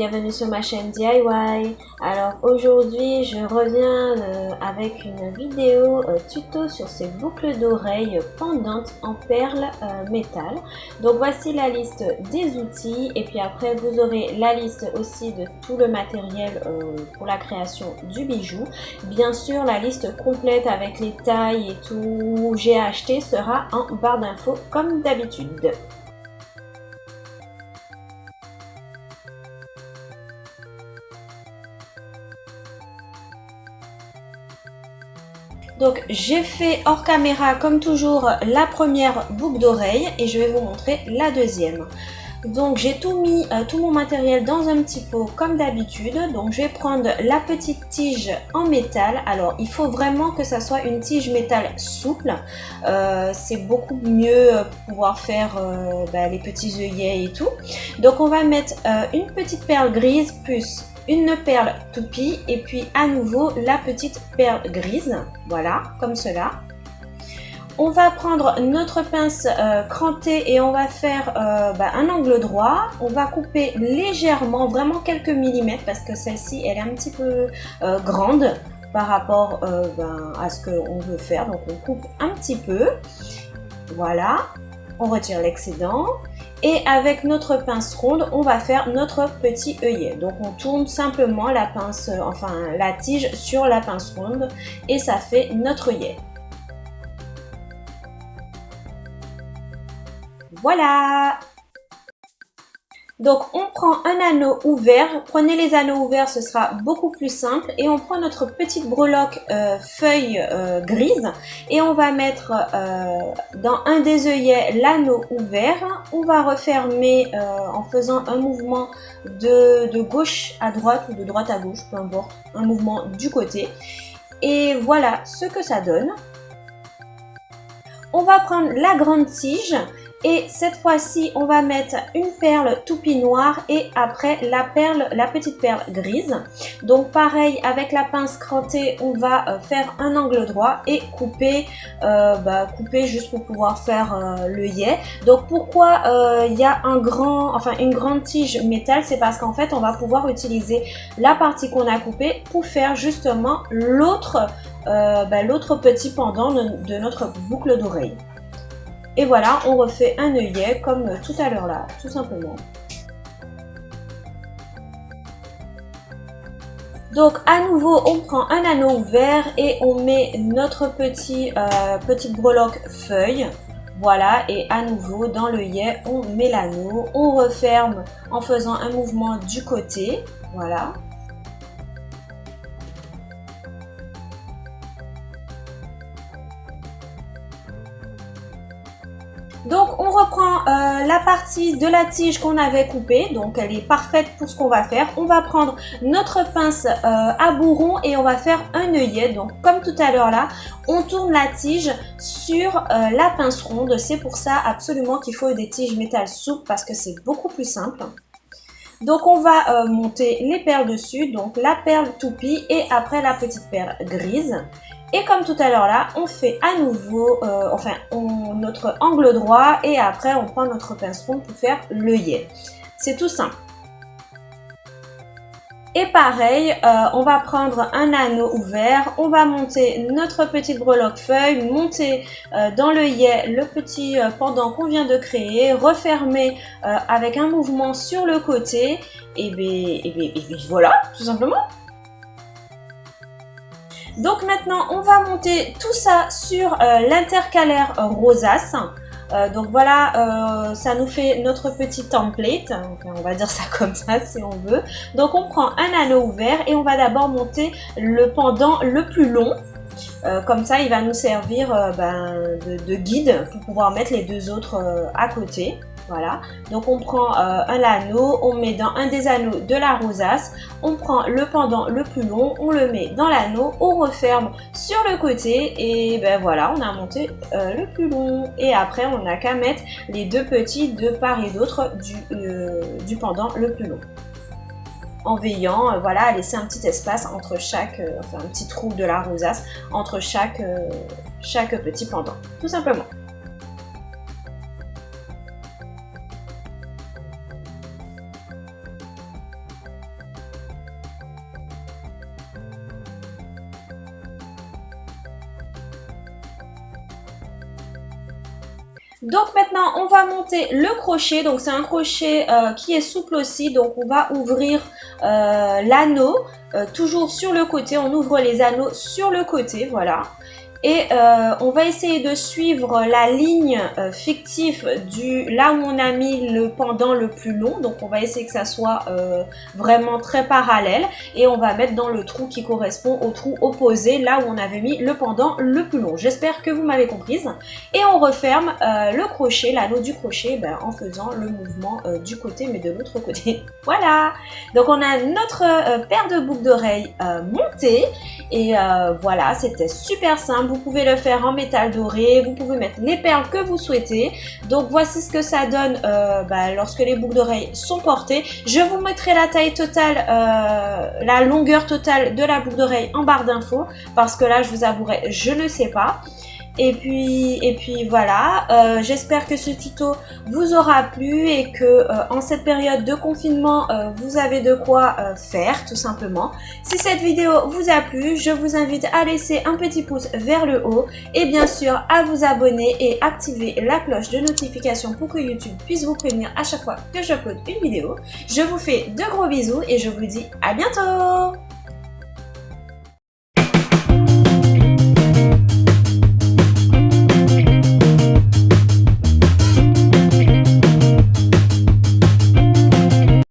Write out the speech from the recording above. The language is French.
bienvenue sur ma chaîne DIY. Alors aujourd'hui je reviens avec une vidéo tuto sur ces boucles d'oreilles pendantes en perles métal. Donc voici la liste des outils et puis après vous aurez la liste aussi de tout le matériel pour la création du bijou. Bien sûr la liste complète avec les tailles et tout j'ai acheté sera en barre d'infos comme d'habitude. Donc j'ai fait hors caméra comme toujours la première boucle d'oreille et je vais vous montrer la deuxième. Donc j'ai tout mis, tout mon matériel dans un petit pot comme d'habitude. Donc je vais prendre la petite tige en métal. Alors il faut vraiment que ça soit une tige métal souple. C'est beaucoup mieux pour pouvoir faire les petits œillets et tout. Donc on va mettre une petite perle grise plus une perle toupie et puis à nouveau la petite perle grise, voilà, comme cela. On va prendre notre pince crantée et on va faire un angle droit. On va couper légèrement, vraiment quelques millimètres parce que celle-ci elle est un petit peu grande par rapport à ce qu'on veut faire. Donc on coupe un petit peu, voilà, on retire l'excédent. Et avec notre pince ronde, on va faire notre petit œillet. Donc on tourne simplement la pince, la tige sur la pince ronde et ça fait notre œillet. Voilà! Donc on prend un anneau ouvert, prenez les anneaux ouverts, ce sera beaucoup plus simple. Et on prend notre petite breloque feuille grise et on va mettre dans un des œillets l'anneau ouvert. On va refermer en faisant un mouvement de gauche à droite ou de droite à gauche, peu importe, un mouvement du côté. Et voilà ce que ça donne. On va prendre la grande tige. Et cette fois-ci, on va mettre une perle toupie noire et après la petite perle grise. Donc pareil, avec la pince crantée, on va faire un angle droit et couper, couper juste pour pouvoir faire l'œillet. Donc pourquoi il y a une grande tige métal, c'est parce qu'en fait, on va pouvoir utiliser la partie qu'on a coupée pour faire justement l'autre petit pendant de notre boucle d'oreille. Et voilà, on refait un œillet comme tout à l'heure là, tout simplement. Donc à nouveau, on prend un anneau ouvert et on met notre petite breloque feuille. Voilà, et à nouveau dans l'œillet, on met l'anneau, on referme en faisant un mouvement du côté. Voilà. Donc on reprend la partie de la tige qu'on avait coupée, donc elle est parfaite pour ce qu'on va faire. On va prendre notre pince à bourron et on va faire un œillet. Donc comme tout à l'heure là, on tourne la tige sur la pince ronde. C'est pour ça absolument qu'il faut des tiges métal souples parce que c'est beaucoup plus simple. Donc on va monter les perles dessus, donc la perle toupie et après la petite perle grise. Et comme tout à l'heure là, on fait à nouveau notre angle droit et après on prend notre pince ronde pour faire l'œillet. C'est tout simple. Et pareil, on va prendre un anneau ouvert, on va monter notre petite breloque feuille, monter dans l'œillet le petit pendant qu'on vient de créer, refermer avec un mouvement sur le côté et voilà, tout simplement. Donc maintenant, on va monter tout ça sur l'intercalaire rosace. Donc voilà, ça nous fait notre petit template, on va dire ça comme ça si on veut. Donc on prend un anneau ouvert et on va d'abord monter le pendant le plus long. Comme ça, il va nous servir de guide pour pouvoir mettre les deux autres à côté. Voilà, donc on prend un anneau, on met dans un des anneaux de la rosace, on prend le pendant le plus long, on le met dans l'anneau, on referme sur le côté et voilà, on a monté le plus long. Et après, on n'a qu'à mettre les deux petits de part et d'autre du pendant le plus long. En veillant voilà, à laisser un petit espace entre chaque, un petit trou de la rosace entre chaque petit pendant, tout simplement. Donc maintenant, on va monter le crochet. Donc c'est un crochet qui est souple aussi. Donc on va ouvrir l'anneau toujours sur le côté. On ouvre les anneaux sur le côté, voilà. Et on va essayer de suivre la ligne fictive là où on a mis le pendant le plus long. Donc on va essayer que ça soit vraiment très parallèle. Et on va mettre dans le trou qui correspond au trou opposé, là où on avait mis le pendant le plus long. J'espère que vous m'avez comprise. Et on referme le crochet, l'anneau du crochet, en faisant le mouvement du côté, mais de l'autre côté. Voilà. Donc on a notre paire de boucles d'oreilles montée. Et voilà, c'était super simple. Vous pouvez le faire en métal doré, vous pouvez mettre les perles que vous souhaitez. Donc voici ce que ça donne lorsque les boucles d'oreilles sont portées. Je vous mettrai la taille totale, la longueur totale de la boucle d'oreille en barre d'infos parce que là je vous avouerai, je ne sais pas. Et puis voilà, j'espère que ce tuto vous aura plu et que en cette période de confinement, vous avez de quoi faire tout simplement. Si cette vidéo vous a plu, je vous invite à laisser un petit pouce vers le haut et bien sûr à vous abonner et activer la cloche de notification pour que YouTube puisse vous prévenir à chaque fois que j'upload une vidéo. Je vous fais de gros bisous et je vous dis à bientôt!